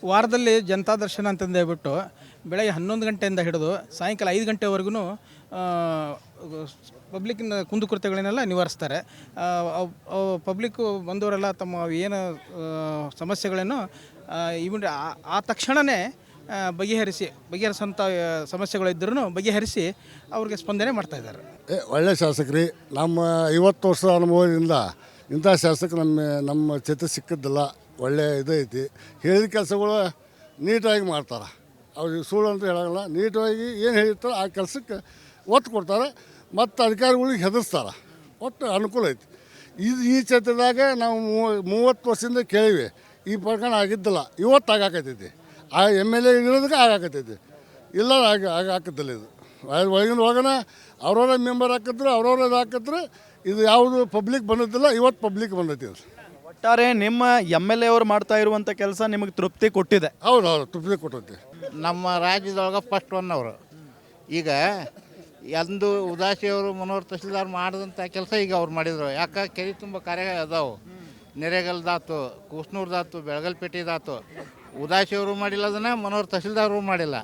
ವಾರದಲ್ಲಿ ಜನತಾ ದರ್ಶನ ಅಂತಂದು ಹೇಳ್ಬಿಟ್ಟು ಬೆಳಗ್ಗೆ 11 ಗಂಟೆಯಿಂದ ಹಿಡಿದು ಸಾಯಂಕಾಲ 5 ಗಂಟೆವರೆಗೂ ಪಬ್ಲಿಕ್ಕಿನ ಕುಂದುಕೊರತೆಗಳನ್ನೆಲ್ಲ ನಿವಾರಿಸ್ತಾರೆ. ಪಬ್ಲಿಕ್ಕು ಬಂದವರೆಲ್ಲ ತಮ್ಮ ಏನು ಸಮಸ್ಯೆಗಳನ್ನು ಇವನ್ ಆ ತಕ್ಷಣವೇ ಬಗೆಹರಿಸೋಂಥ ಸಮಸ್ಯೆಗಳಿದ್ದರೂ ಬಗೆಹರಿಸಿ ಅವ್ರಿಗೆ ಸ್ಪಂದನೆ ಮಾಡ್ತಾಯಿದ್ದಾರೆ. ಒಳ್ಳೆ ಶಾಸಕರಿ. ನಮ್ಮ 50 ವರ್ಷದ ಅನುಭವದಿಂದ ಇಂಥ ಶಾಸಕ ನಮ್ಮ ಜೊತೆ ಸಿಕ್ಕಿದ್ದಿಲ್ಲ. ಒಳ್ಳೆ ಇದೈತಿ. ಹೇಳಿದ ಕೆಲಸಗಳು ನೀಟಾಗಿ ಮಾಡ್ತಾರೆ. ಅವ್ರಿಗೆ ಸುಳ್ಳು ಅಂತ ಹೇಳೋಲ್ಲ. ನೀಟಾಗಿ ಏನು ಹೇಳಿರ್ತಾರೆ ಆ ಕೆಲಸಕ್ಕೆ ಒತ್ತು ಕೊಡ್ತಾರೆ ಮತ್ತು ಅಧಿಕಾರಿಗಳಿಗೆ ಹೆದರ್ಸ್ತಾರೆ. ಒಟ್ಟು ಅನುಕೂಲ ಐತಿ. ಈ ಕ್ಷೇತ್ರದಾಗ ನಾವು 30 ವರ್ಷದಿಂದ ಕೇಳಿವಿ. ಈ ಪ್ರಕರಣ ಆಗಿದ್ದಿಲ್ಲ. ಇವತ್ತು ಆಗಾಕತ್ತೈತಿ. ಆ MLA ಇರೋದಕ್ಕೆ ಆಗಾಕತ್ತೈತಿ. ಇಲ್ಲ ಆಗಾಕತ್ತಿಲ್ಲ. ಇದು ಒಳಗಿನ ಹೋಗೋಣ ಅವ್ರವ್ರ ಮೆಂಬರ್ ಹಾಕಿದ್ರು ಅವ್ರವ್ರ ಇದು ಹಾಕಿದ್ರು. ಇದು ಯಾವುದು ಪಬ್ಲಿಕ್ ಬಂದಿದ್ದಿಲ್ಲ. ಇವತ್ತು ಪಬ್ಲಿಕ್ ಬಂದೈತಿ. ಅದು ಒಟ್ಟಾರೆ ನಿಮ್ಮ MLA ಅವರು ಮಾಡ್ತಾ ಇರುವಂಥ ಕೆಲಸ ನಿಮಗೆ ತೃಪ್ತಿ ಕೊಟ್ಟಿದೆ? ಹೌದು, ತೃಪ್ತಿ ಕೊಟ್ಟೈತಿ. ನಮ್ಮ ರಾಜ್ಯದೊಳಗೆ ಫಸ್ಟ್ ಒನ್ ಅವರು. ಈಗ ಎಂದು ಉದಾಸಿಯವರು ಮನೋಹರ್ ತಹಸೀಲ್ದಾರ್ ಮಾಡಿದಂಥ ಕೆಲಸ ಈಗ ಅವ್ರು ಮಾಡಿದರು. ಯಾಕೆ ಕೆರೆ ತುಂಬ ಕಾರ್ಯ ಅದಾವು. ನೆರೆಗಲ್ದಾತು, ಕೂಸ್ನೂರ್ದಾತು, ಬೆಳಗಲ್ಪೇಟೆದಾತು. ಉದಾಸಿಯವರು ಮಾಡಿಲ್ಲ ಅದನ್ನು, ಮನೋಹರ್ ತಹಸೀಲ್ದಾರರು ಮಾಡಿಲ್ಲ.